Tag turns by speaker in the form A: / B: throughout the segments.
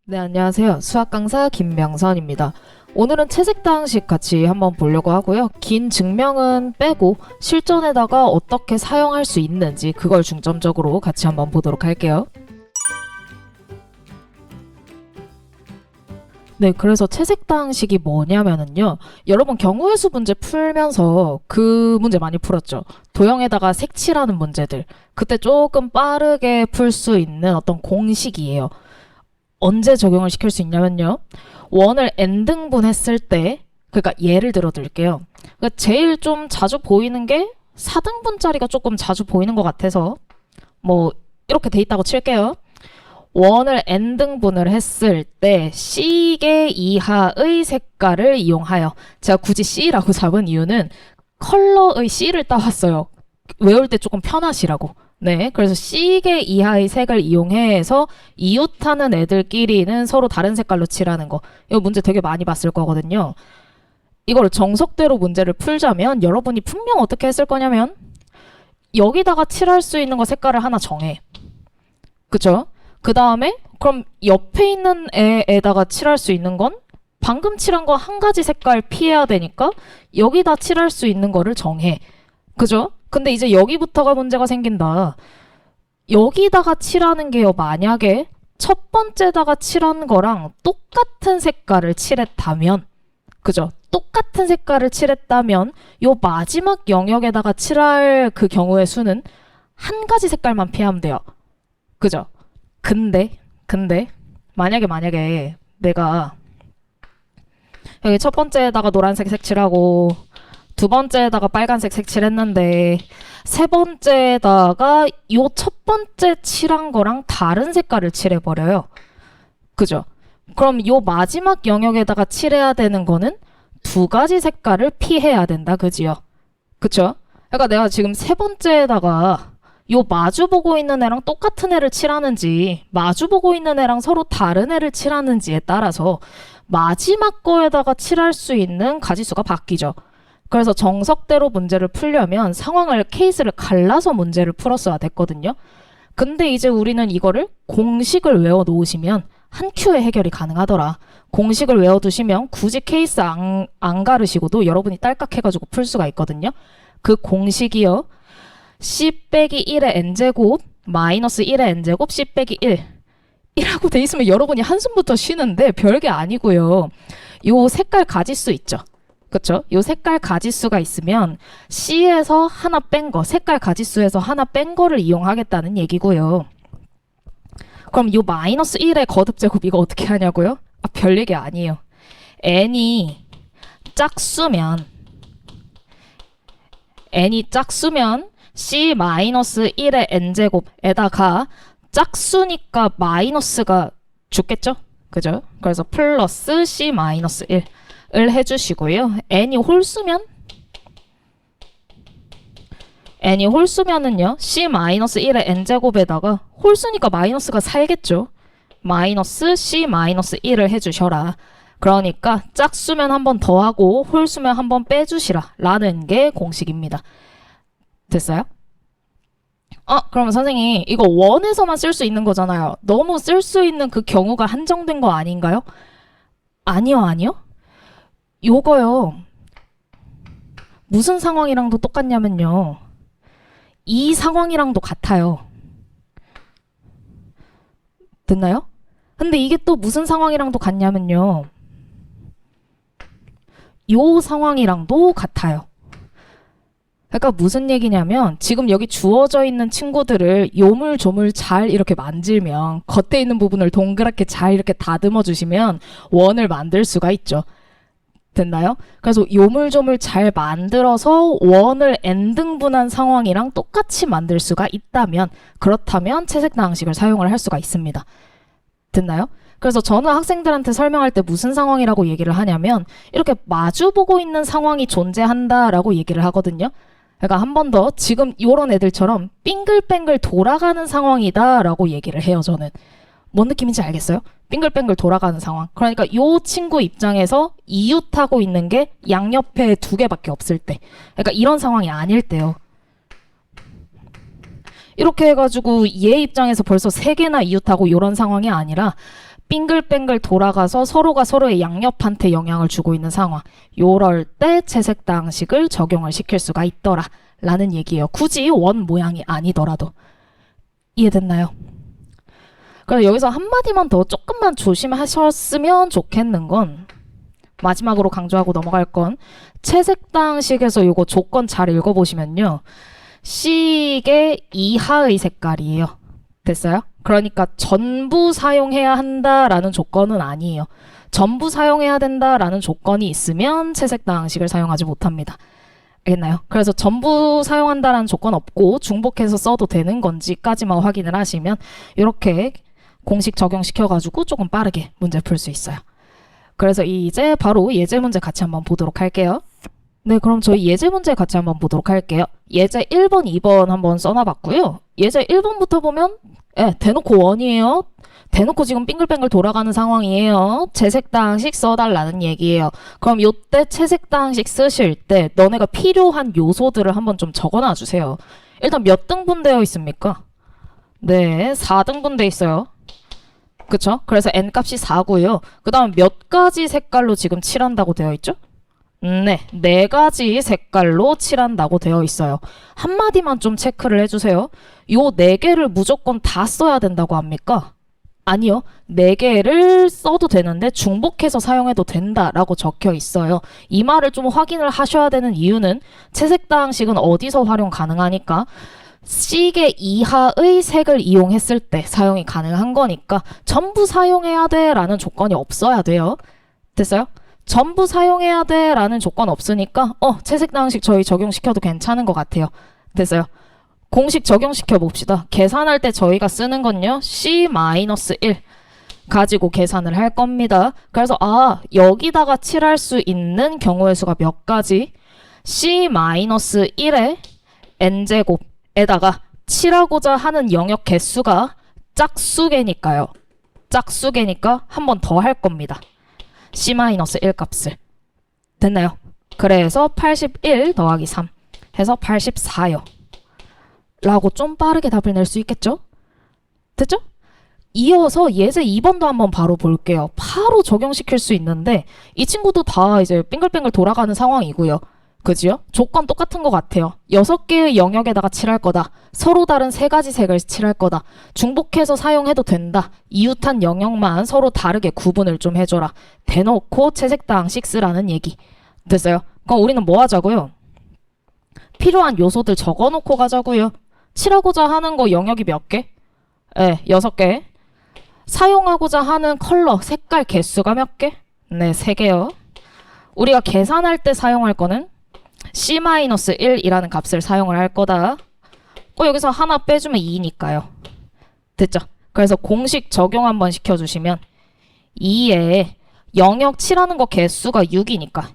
A: 네, 안녕하세요. 수학 강사 김명선입니다. 오늘은 채색당식 같이 한번 보려고 하고요. 긴 증명은 빼고 실전에다가 어떻게 사용할 수 있는지 그걸 중점적으로 같이 한번 보도록 할게요. 네, 그래서 채색당식이 뭐냐면은요. 여러분 경우의 수 문제 풀면서 그 문제 많이 풀었죠. 도형에다가 색칠하는 문제들. 그때 조금 빠르게 풀 수 있는 어떤 공식이에요. 언제 적용을 시킬 수 있냐면요. 원을 n등분 했을 때, 그러니까 예를 들어 드릴게요. 그러니까 제일 좀 자주 보이는 게 4등분짜리가 조금 자주 보이는 것 같아서 뭐 이렇게 돼 있다고 칠게요. 원을 n등분을 했을 때 C개 이하의 색깔을 이용하여, 제가 굳이 C라고 잡은 이유는 컬러의 C를 따왔어요. 외울 때 조금 편하시라고. 네, 그래서 C개 이하의 색을 이용해서 이웃하는 애들끼리는 서로 다른 색깔로 칠하는 거. 이거 문제 되게 많이 봤을 거거든요. 이걸 정석대로 문제를 풀자면 여러분이 분명 어떻게 했을 거냐면 여기다가 칠할 수 있는 거 색깔을 하나 정해. 그쵸? 그 다음에 그럼 옆에 있는 애에다가 칠할 수 있는 건 방금 칠한 거 한 가지 색깔 피해야 되니까 여기다 칠할 수 있는 거를 정해. 그죠? 근데 이제 여기부터가 문제가 생긴다. 여기다가 칠하는 게요, 만약에 첫 번째다가 칠한 거랑 똑같은 색깔을 칠했다면, 그죠? 똑같은 색깔을 칠했다면 요 마지막 영역에다가 칠할 그 경우의 수는 한 가지 색깔만 피하면 돼요. 그죠? 근데 만약에 내가 여기 첫 번째에다가 노란색 색칠하고 두 번째에다가 빨간색 색칠했는데 세 번째에다가 요 첫 번째 칠한 거랑 다른 색깔을 칠해버려요. 그죠? 그럼 요 마지막 영역에다가 칠해야 되는 거는 두 가지 색깔을 피해야 된다. 그지요? 그쵸? 그러니까 내가 지금 세 번째에다가 요 마주보고 있는 애랑 똑같은 애를 칠하는지 마주보고 있는 애랑 서로 다른 애를 칠하는지에 따라서 마지막 거에다가 칠할 수 있는 가지수가 바뀌죠. 그래서 정석대로 문제를 풀려면 상황을, 케이스를 갈라서 문제를 풀었어야 됐거든요. 근데 이제 우리는 이거를 공식을 외워 놓으시면 한 큐에 해결이 가능하더라. 공식을 외워두시면 굳이 케이스 안 가르시고도 여러분이 딸깍 해가지고 풀 수가 있거든요. 그 공식이요. C 빼기 1의 n제곱 마이너스 1의 n제곱 C 빼기 1 이라고 돼 있으면 여러분이 한숨부터 쉬는데 별게 아니고요. 요 색깔 가지수 있죠. 그쵸? 요 색깔 가지수가 있으면 C에서 하나 뺀 거, 색깔 가지수에서 하나 뺀 거를 이용하겠다는 얘기고요. 그럼 요 마이너스 1의 거듭제곱 이거 어떻게 하냐고요? 아, 별 얘기 아니에요. n이 짝수면 C 마이너스 1의 n제곱에다가 짝수니까 마이너스가 죽겠죠? 그죠? 그래서 플러스 C 마이너스 1을 해주시고요. n이 홀수면은요, C 마이너스 1의 n제곱에다가 홀수니까 마이너스가 살겠죠? 마이너스 C 마이너스 1을 해주셔라. 그러니까 짝수면 한 번 더하고 홀수면 한 번 빼주시라 라는 게 공식입니다. 됐어요? 그러면 선생님 이거 원에서만 쓸 수 있는 거잖아요. 너무 쓸 수 있는 그 경우가 한정된 거 아닌가요? 아니요. 요거요. 무슨 상황이랑도 똑같냐면요. 이 상황이랑도 같아요. 됐나요? 근데 이게 또 무슨 상황이랑도 같냐면요. 요 상황이랑도 같아요. 그러니까 무슨 얘기냐면 지금 여기 주어져 있는 친구들을 요물조물 잘 이렇게 만들면 겉에 있는 부분을 동그랗게 잘 이렇게 다듬어 주시면 원을 만들 수가 있죠. 됐나요? 그래서 요물조물 잘 만들어서 원을 n등분한 상황이랑 똑같이 만들 수가 있다면, 그렇다면 채색당식을 사용을 할 수가 있습니다. 됐나요? 그래서 저는 학생들한테 설명할 때 무슨 상황이라고 얘기를 하냐면 이렇게 마주보고 있는 상황이 존재한다라고 얘기를 하거든요. 그러니까 한 번 더 지금 이런 애들처럼 빙글뱅글 돌아가는 상황이다라고 얘기를 해요. 저는 뭔 느낌인지 알겠어요? 빙글뱅글 돌아가는 상황. 그러니까 이 친구 입장에서 이웃하고 있는 게 양옆에 두 개밖에 없을 때, 그러니까 이런 상황이 아닐 때요. 이렇게 해가지고 얘 입장에서 벌써 세 개나 이웃하고 이런 상황이 아니라 빙글빙글 돌아가서 서로가 서로의 양옆한테 영향을 주고 있는 상황. 요럴 때 채색당식을 적용을 시킬 수가 있더라 라는 얘기예요. 굳이 원 모양이 아니더라도. 이해됐나요? 그래서 여기서 한마디만 더 조금만 조심하셨으면 좋겠는 건, 마지막으로 강조하고 넘어갈 건, 채색당식에서 요거 조건 잘 읽어보시면요, 시계 이하의 색깔이에요. 됐어요? 그러니까 전부 사용해야 한다라는 조건은 아니에요. 전부 사용해야 된다라는 조건이 있으면 채색당식을 사용하지 못합니다. 알겠나요? 그래서 전부 사용한다라는 조건 없고 중복해서 써도 되는 건지까지만 확인을 하시면 이렇게 공식 적용시켜가지고 조금 빠르게 문제 풀 수 있어요. 그래서 이제 바로 예제 문제 같이 한번 보도록 할게요. 네, 그럼 저희 예제 문제 같이 한번 보도록 할게요. 예제 1번, 2번 한번 써놔봤고요. 예제 1번부터 보면 대놓고 원이에요. 대놓고 지금 빙글빙글 돌아가는 상황이에요. 채색당식 써달라는 얘기예요. 그럼 요때 채색당식 쓰실 때 너네가 필요한 요소들을 한번 좀 적어놔 주세요. 일단 몇 등분 되어 있습니까? 네, 4등분 돼 있어요. 그쵸? 그래서 n값이 4고요. 그 다음 몇 가지 색깔로 지금 칠한다고 되어 있죠? 네, 4가지 색깔로 칠한다고 되어 있어요. 한마디만 좀 체크를 해주세요. 요 4개를 무조건 다 써야 된다고 합니까? 아니요. 4개를 써도 되는데 중복해서 사용해도 된다라고 적혀 있어요. 이 말을 좀 확인을 하셔야 되는 이유는 채색당식은 어디서 활용 가능하니까 시계 이하의 색을 이용했을 때 사용이 가능한 거니까 전부 사용해야 돼 라는 조건이 없어야 돼요. 됐어요? 전부 사용해야 돼 라는 조건 없으니까 채색당식 저희 적용시켜도 괜찮은 것 같아요. 됐어요? 공식 적용시켜 봅시다. 계산할 때 저희가 쓰는 건요, C-1 가지고 계산을 할 겁니다. 그래서 여기다가 칠할 수 있는 경우의 수가 몇 가지? C-1의 n제곱에다가 칠하고자 하는 영역 개수가 짝수개니까요. 짝수개니까 한 번 더 할 겁니다. C-1 값을. 됐나요? 그래서 81 더하기 3 해서 84요. 라고 좀 빠르게 답을 낼 수 있겠죠? 됐죠? 이어서 예제 2번도 한번 바로 볼게요. 바로 적용시킬 수 있는데 이 친구도 다 이제 빙글빙글 돌아가는 상황이고요. 그지요? 조건 똑같은 것 같아요. 6개의 영역에다가 칠할 거다. 서로 다른 3가지 색을 칠할 거다. 중복해서 사용해도 된다. 이웃한 영역만 서로 다르게 구분을 좀 해줘라. 대놓고 채색당식 쓰라는 얘기. 됐어요? 그럼 우리는 뭐 하자고요? 필요한 요소들 적어놓고 가자고요. 칠하고자 하는 거 영역이 몇 개? 6개. 사용하고자 하는 컬러, 색깔 개수가 몇 개? 네, 3개요. 우리가 계산할 때 사용할 거는 C-1이라는 값을 사용을 할 거다. 여기서 하나 빼주면 2니까요. 됐죠? 그래서 공식 적용 한번 시켜주시면 2에 영역 칠하는 거 개수가 6이니까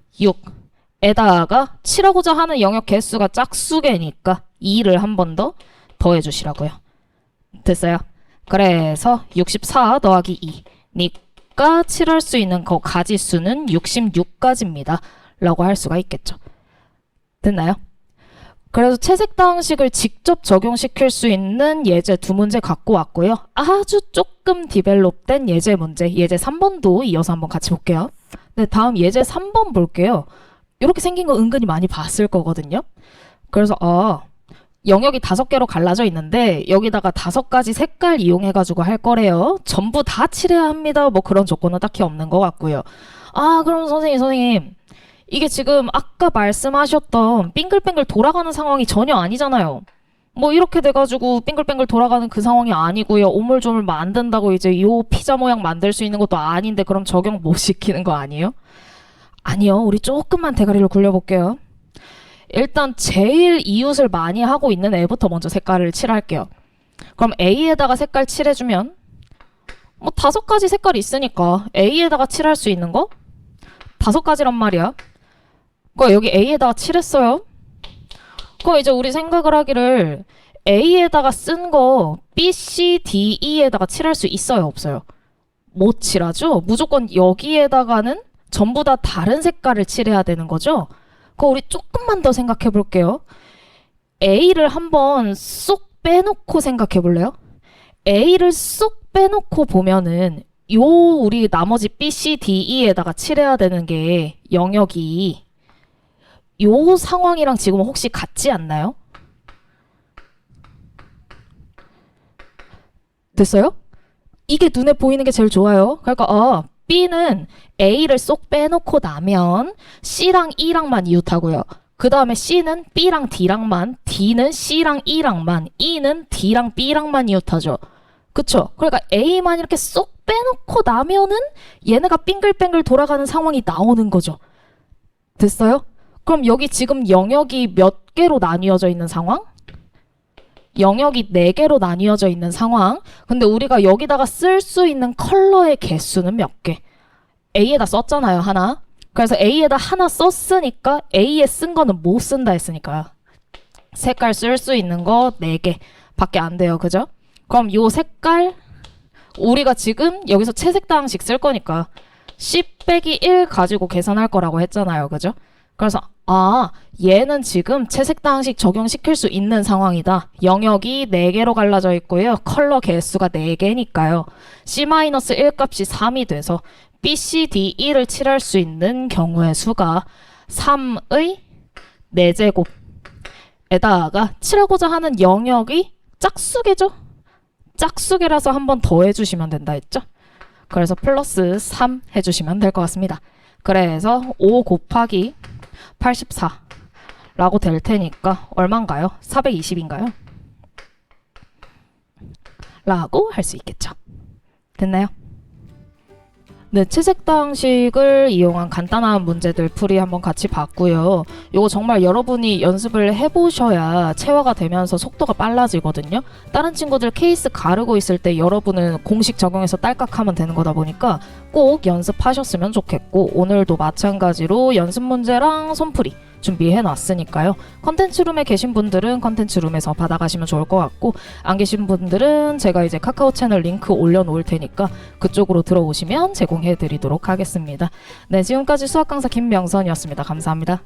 A: 6에다가 칠하고자 하는 영역 개수가 짝수개니까 2를 한 번 더 더해주시라고요. 됐어요? 그래서 64 더하기 2니까 칠할 수 있는 거 가지수는 66가지입니다. 라고 할 수가 있겠죠. 됐나요? 그래서 채색당식을 직접 적용시킬 수 있는 예제 2문제 갖고 왔고요. 아주 조금 디벨롭된 예제 문제, 예제 3번도 이어서 한번 같이 볼게요. 네, 다음 예제 3번 볼게요. 이렇게 생긴 거 은근히 많이 봤을 거거든요. 그래서 영역이 5개로 갈라져 있는데 여기다가 5가지 색깔 이용해가지고 할 거래요. 전부 다 칠해야 합니다. 뭐 그런 조건은 딱히 없는 것 같고요. 그럼 선생님 이게 지금 아까 말씀하셨던 빙글빙글 돌아가는 상황이 전혀 아니잖아요. 뭐 이렇게 돼가지고 빙글빙글 돌아가는 그 상황이 아니고요. 오물조물 만든다고 이제 요 피자 모양 만들 수 있는 것도 아닌데 그럼 적용 못 시키는 거 아니에요? 아니요. 우리 조금만 대가리를 굴려볼게요. 일단 제일 이웃을 많이 하고 있는 애부터 먼저 색깔을 칠할게요. 그럼 A에다가 색깔 칠해주면 뭐 5가지 색깔이 있으니까 A에다가 칠할 수 있는 거 5가지란 말이야. 여기 A에다가 칠했어요. 이제 우리 생각을 하기를 A에다가 쓴 거 B, C, D, E에다가 칠할 수 있어요? 없어요? 못 칠하죠? 무조건 여기에다가는 전부 다 다른 색깔을 칠해야 되는 거죠? 우리 조금만 더 생각해 볼게요. A를 한번 쏙 빼놓고 생각해 볼래요? A를 쏙 빼놓고 보면은 요 우리 나머지 B, C, D, E에다가 칠해야 되는 게 영역이 요 상황이랑 지금 혹시 같지 않나요? 됐어요? 이게 눈에 보이는 게 제일 좋아요. 그러니까 B는 A를 쏙 빼놓고 나면 C랑 E랑만 이웃하고요. 그 다음에 C는 B랑 D랑만, D는 C랑 E랑만, E는 D랑 B랑만 이웃하죠. 그쵸? 그러니까 A만 이렇게 쏙 빼놓고 나면은 얘네가 빙글빙글 돌아가는 상황이 나오는 거죠. 됐어요? 그럼 여기 지금 영역이 몇 개로 나뉘어져 있는 상황? 영역이 4개로 나뉘어져 있는 상황. 근데 우리가 여기다가 쓸 수 있는 컬러의 개수는 몇 개? A에다 썼잖아요, 하나. 그래서 A에다 하나 썼으니까 A에 쓴 거는 못 쓴다 했으니까 색깔 쓸 수 있는 거 4개 밖에 안 돼요. 그죠? 그럼 요 색깔 우리가 지금 여기서 채색당식 쓸 거니까 10 빼기 1 가지고 계산할 거라고 했잖아요. 그죠? 그래서 얘는 지금 채색당식 적용시킬 수 있는 상황이다. 영역이 4개로 갈라져 있고요. 컬러 개수가 4개니까요. C-1 값이 3이 돼서 B, C, D, E를 칠할 수 있는 경우의 수가 3의 4제곱에다가 칠하고자 하는 영역이 짝수개죠. 짝수개라서 한 번 더 해주시면 된다 했죠. 그래서 플러스 3 해주시면 될 것 같습니다. 그래서 5 곱하기 84라고 될 테니까 얼마인가요? 420인가요? 라고 할 수 있겠죠. 됐나요? 네, 채색당식을 이용한 간단한 문제들 풀이 한번 같이 봤고요. 이거 정말 여러분이 연습을 해보셔야 체화가 되면서 속도가 빨라지거든요. 다른 친구들 케이스 가르고 있을 때 여러분은 공식 적용해서 딸깍하면 되는 거다 보니까 꼭 연습하셨으면 좋겠고, 오늘도 마찬가지로 연습 문제랑 손풀이 준비해 놨으니까요. 컨텐츠룸에 계신 분들은 컨텐츠룸에서 받아가시면 좋을 것 같고, 안 계신 분들은 제가 이제 카카오 채널 링크 올려놓을 테니까 그쪽으로 들어오시면 제공해 드리도록 하겠습니다. 네, 지금까지 수학 강사 김명선이었습니다. 감사합니다.